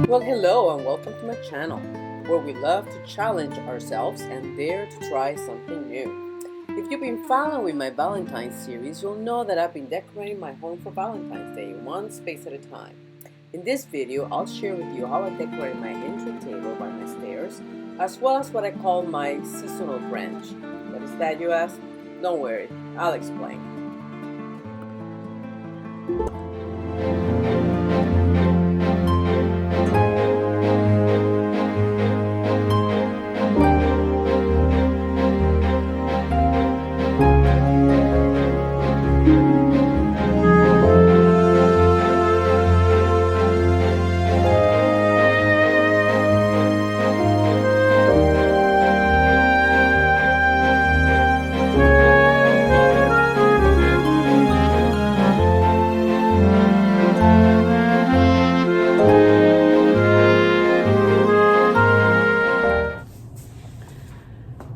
Well, hello and welcome to my channel, where we love to challenge ourselves and dare to try something new. If you've been following my Valentine's series, you'll know that I've been decorating my home for Valentine's Day, one space at a time. In this video, I'll share with you how I decorated my entry table by my stairs, as well as what I call my seasonal branch. What is that, you ask? Don't worry, I'll explain.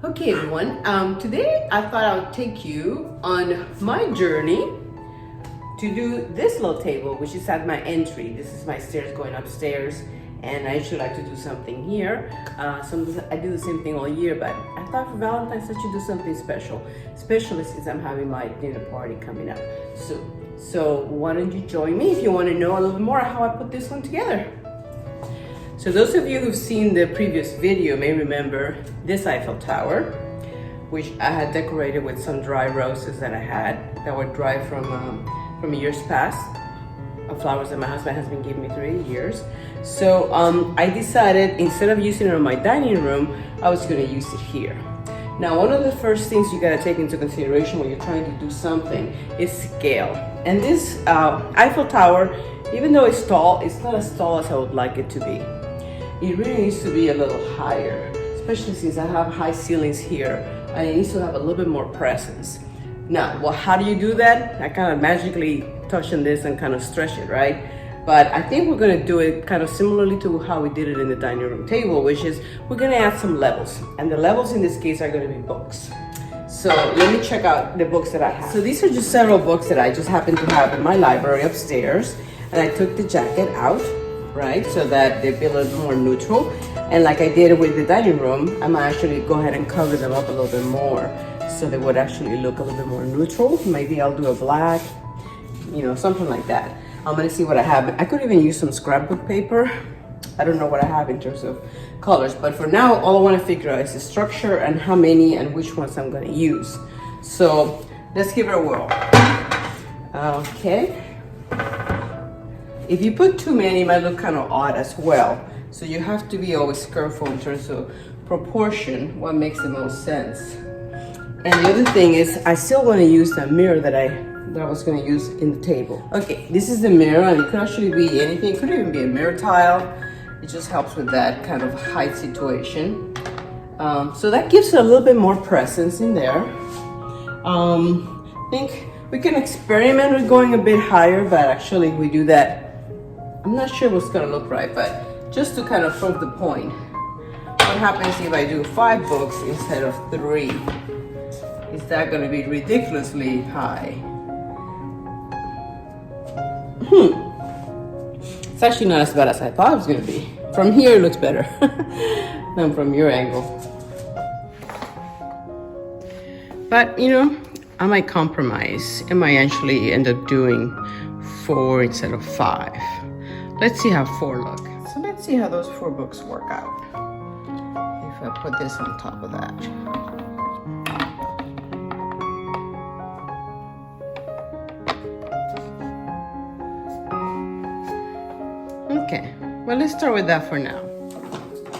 Okay everyone, today I thought I would take you on my journey to do this little table, which is at my entry. This is my stairs going upstairs, and I usually like to do something here. Sometimes I do the same thing all year, but I thought for Valentine's I should do something special, especially since I'm having my dinner party coming up. So why don't you join me if you want to know a little bit more how I put this one together. So those of you who've seen the previous video may remember this Eiffel Tower, which I had decorated with some dry roses that I had that were dry from years past, flowers that my husband has been giving me through 8 years. So I decided instead of using it in my dining room, I was going to use it here. Now, one of the first things you got to take into consideration when you're trying to do something is scale. And this Eiffel Tower, even though it's tall, it's not as tall as I would like it to be. It really needs to be a little higher, especially since I have high ceilings here, and it needs to have a little bit more presence. Now, well, how do you do that? I kind of magically touch on this and kind of stretch it, right? But I think we're gonna do it kind of similarly to how we did it in the dining room table, which is we're gonna add some levels. And the levels in this case are gonna be books. So let me check out the books that I have. So these are just several books that I just happen to have in my library upstairs. And I took the jacket out, right, so that they be a little more neutral. And like I did with the dining room, I'm gonna actually go ahead and cover them up a little bit more so they would actually look a little bit more neutral. Maybe I'll do a black, you know, something like that. I'm gonna see what I have. I could even use some scrapbook paper. I don't know what I have in terms of colors, but for now, all I wanna figure out is the structure and how many and which ones I'm gonna use. So let's give it a whirl. Okay. If you put too many, it might look kind of odd as well. So you have to be always careful in terms of proportion, what makes the most sense. And the other thing is, I still want to use the mirror that I was going to use in the table. Okay, this is the mirror, and it could actually be anything. It could even be a mirror tile. It just helps with that kind of height situation. So that gives it a little bit more presence in there. I think we can experiment with going a bit higher, but actually we do that. I'm not sure what's gonna look right, but just to kind of prove the point. What happens if I do 5 books instead of 3? Is that gonna be ridiculously high? It's actually not as bad as I thought it was gonna be. From here it looks better than from your angle. But you know, I might compromise. I might actually end up doing 4 instead of 5. Let's see how 4 look. So let's see how those 4 books work out. If I put this on top of that. Okay, well, let's start with that for now.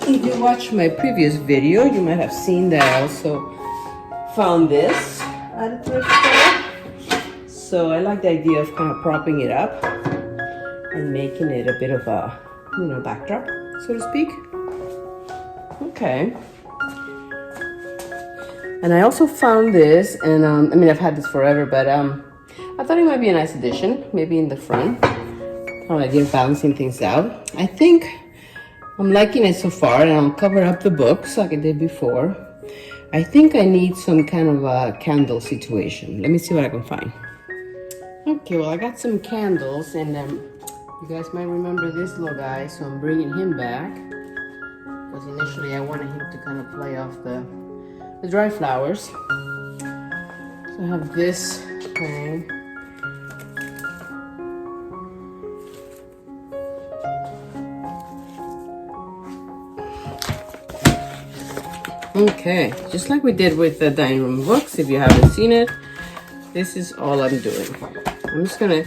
If you watched my previous video, you might have seen that I also found this at a thrift store. So I like the idea of kind of propping it up and making it a bit of a, you know, backdrop, so to speak. Okay. And I also found this, and I mean, I've had this forever, but I thought it might be a nice addition, maybe in the front. Kind of idea of balancing things out. I think I'm liking it so far, and I'll cover up the books like I did before. I think I need some kind of a candle situation. Let me see what I can find. Okay, well, I got some candles, and You guys might remember this little guy, so I'm bringing him back. Because initially I wanted him to kind of play off the dry flowers. So I have this thing. Okay, just like we did with the dining room books, if you haven't seen it, this is all I'm doing. I'm just gonna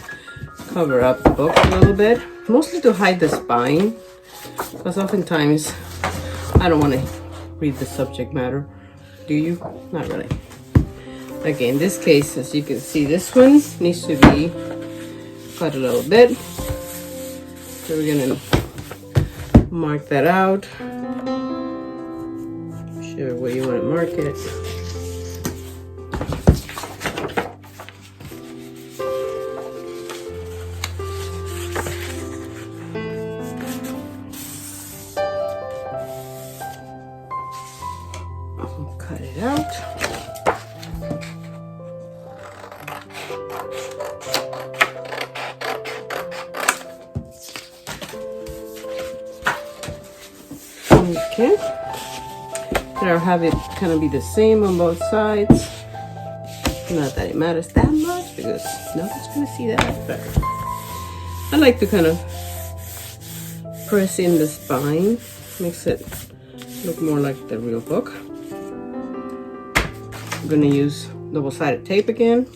cover up the book a little bit, mostly to hide the spine, because oftentimes I don't want to read the subject matter. Do you? Not really. Okay, in this case, as you can see, this one needs to be cut a little bit. So we're gonna mark that out. Sure where you want to mark it. I'll cut it out. Okay. I'll have it kind of be the same on both sides. Not that it matters that much because nobody's gonna see that, but I like to kind of press in the spine, makes it look more like the real book. I'm gonna use double-sided tape again.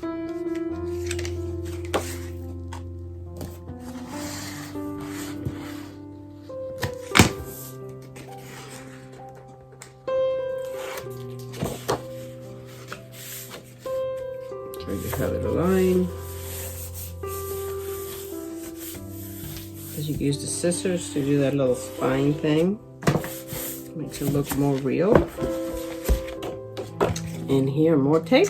Try to have it aligned. You can use the scissors to do that little spine thing. Makes it look more real. And here, more tape.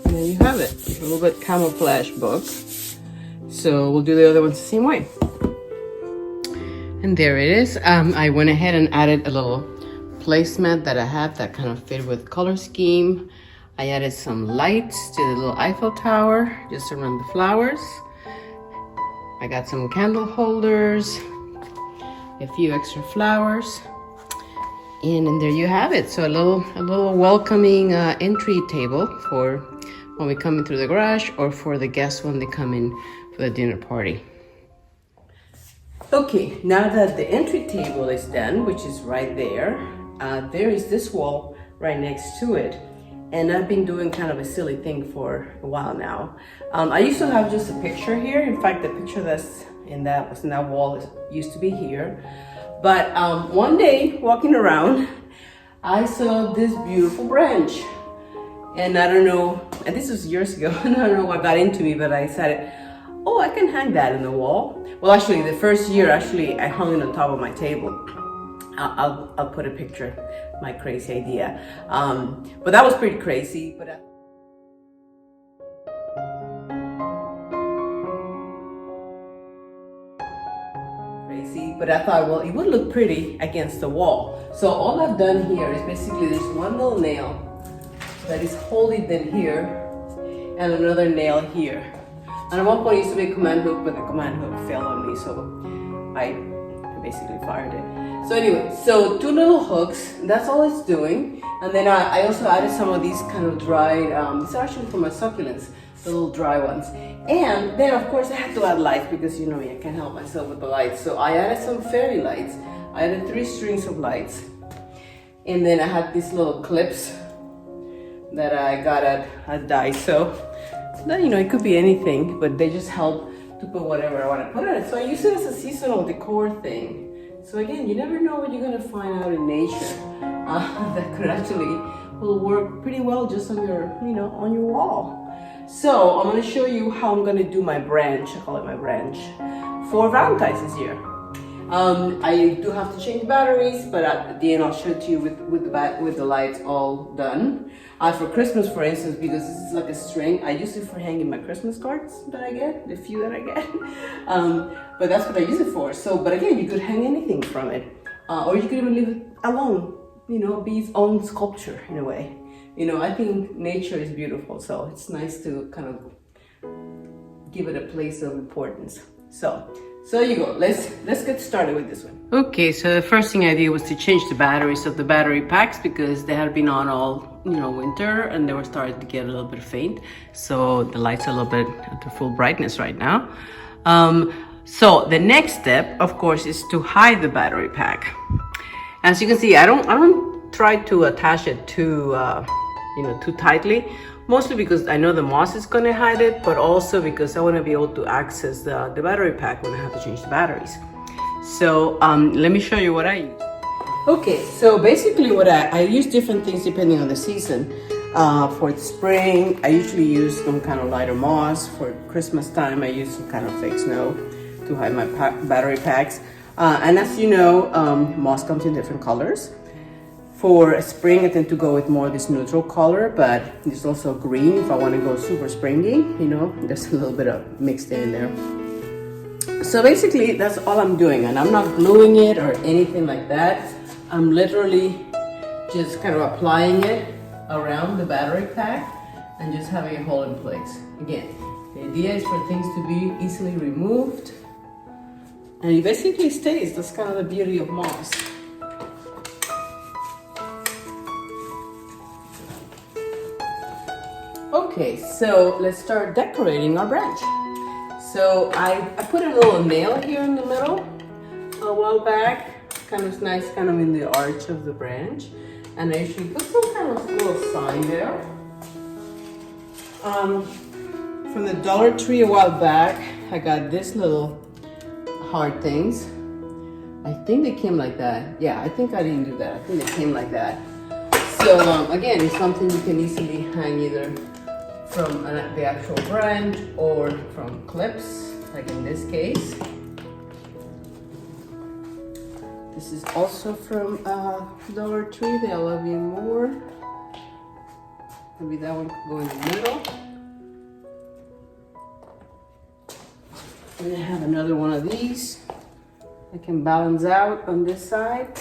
There you have it, a little bit camouflage book. So we'll do the other ones the same way. And there it is. I went ahead and added a little placemat that I have that kind of fit with color scheme. I added some lights to the little Eiffel Tower just around the flowers. I got some candle holders, a few extra flowers. And there you have it. So a little welcoming entry table for when we come in through the garage or for the guests when they come in for the dinner party. Okay, now that the entry table is done, which is right there, there is this wall right next to it. And I've been doing kind of a silly thing for a while now. I used to have just a picture here. In fact, the picture that's in that wall used to be here. But one day, walking around, I saw this beautiful branch. And I don't know, and this was years ago, and I don't know what got into me, but I decided, oh, I can hang that in the wall. Well, actually, the first year, I hung it on top of my table. I'll put a picture, my crazy idea. But that was pretty crazy. But I thought, well, it would look pretty against the wall. So all I've done here is basically there's one little nail that is holding them here and another nail here. And at one point I used to make a command hook, but the command hook fell on me, so I basically fired it. So anyway, so two little hooks, that's all it's doing. And then I also added some of these kind of dried, these are actually for my succulents, the little dry ones. And then of course I had to add lights because you know me, I can't help myself with the lights. So I added some fairy lights. I added 3 strings of lights. And then I had these little clips that I got at Daiso. That, you know, it could be anything, but they just help to put whatever I want to put on it. So I use it as a seasonal decor thing. So again, you never know what you're gonna find out in nature that could actually will work pretty well just on your, you know, on your wall. So I'm gonna show you how I'm gonna do my branch. I call it my branch for Valentine's this year. I do have to change batteries, but at the end I'll show it to you with the lights all done. For Christmas, for instance, because this is like a string, I use it for hanging my Christmas cards that I get, the few that I get. But that's what I use it for. So, but again, you could hang anything from it, or you could even leave it alone. You know, be its own sculpture in a way. You know, I think nature is beautiful, so it's nice to kind of give it a place of importance. So you go. Let's get started with this one. Okay, so the first thing I did was to change the batteries of the battery packs because they had been on all winter and they were starting to get a little bit faint. So the lights are a little bit at their full brightness right now. So the next step, of course, is to hide the battery pack. As you can see, I don't try to attach it too too tightly. Mostly because I know the moss is gonna hide it, but also because I wanna be able to access the battery pack when I have to change the batteries. So let me show you what I use. Okay, so basically what I use different things depending on the season. For the spring, I usually use some kind of lighter moss. For Christmas time, I use some kind of fake snow to hide my battery packs. And as you know, moss comes in different colors. For spring, I tend to go with more this neutral color, but there's also green if I want to go super springy, there's a little bit of mixed in there. So basically, that's all I'm doing, and I'm not gluing it or anything like that. I'm literally just kind of applying it around the battery pack and just having it hold in place. Again, the idea is for things to be easily removed, and it basically stays. That's kind of the beauty of moss. Okay, so let's start decorating our branch. So I put a little nail here in the middle a while back, kind of nice, kind of in the arch of the branch. And I usually put some kind of little sign there. From the Dollar Tree a while back, I got this little heart things. I think they came like that. Yeah, I think I didn't do that. I think they came like that. So again, it's something you can easily hang either from the actual branch or from clips, like in this case. This is also from Dollar Tree, the I Love You More. Maybe that one could go in the middle. And I have another one of these. I can balance out on this side.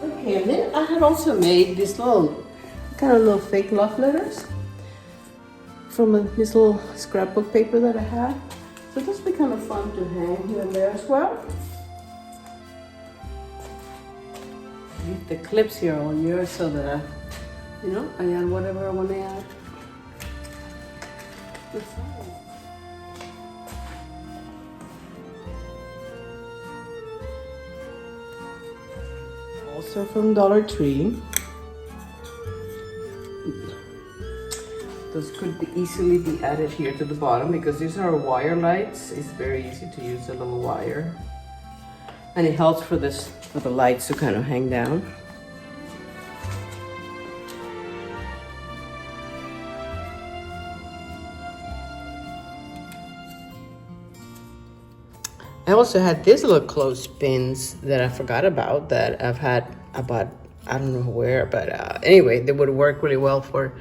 Okay, and then I had also made this little fake love letters from this little scrapbook paper that I had. So this would be kind of fun to hang here and there as well. Leave the clips here on yours so that I add whatever I want to add. Also from Dollar Tree. Those could easily be added here to the bottom because these are wire lights. It's very easy to use a little wire. And it helps for the lights to kind of hang down. I also had these little clothespins that I forgot about that I've had about, I don't know where, but anyway, they would work really well for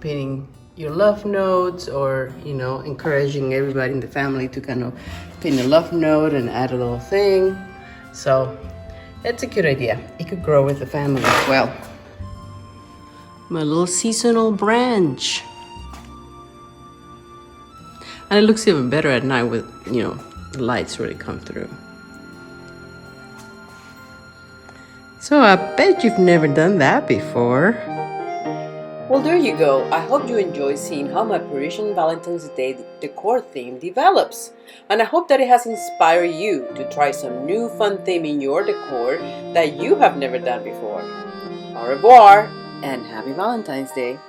pinning your love notes or, encouraging everybody in the family to kind of pin a love note and add a little thing. So it's a good idea. It could grow with the family as well. My little seasonal branch. And it looks even better at night with, the lights really come through. So I bet you've never done that before. Well, there you go. I hope you enjoy seeing how my Parisian Valentine's Day decor theme develops. And I hope that it has inspired you to try some new fun theme in your decor that you have never done before. Au revoir and happy Valentine's Day.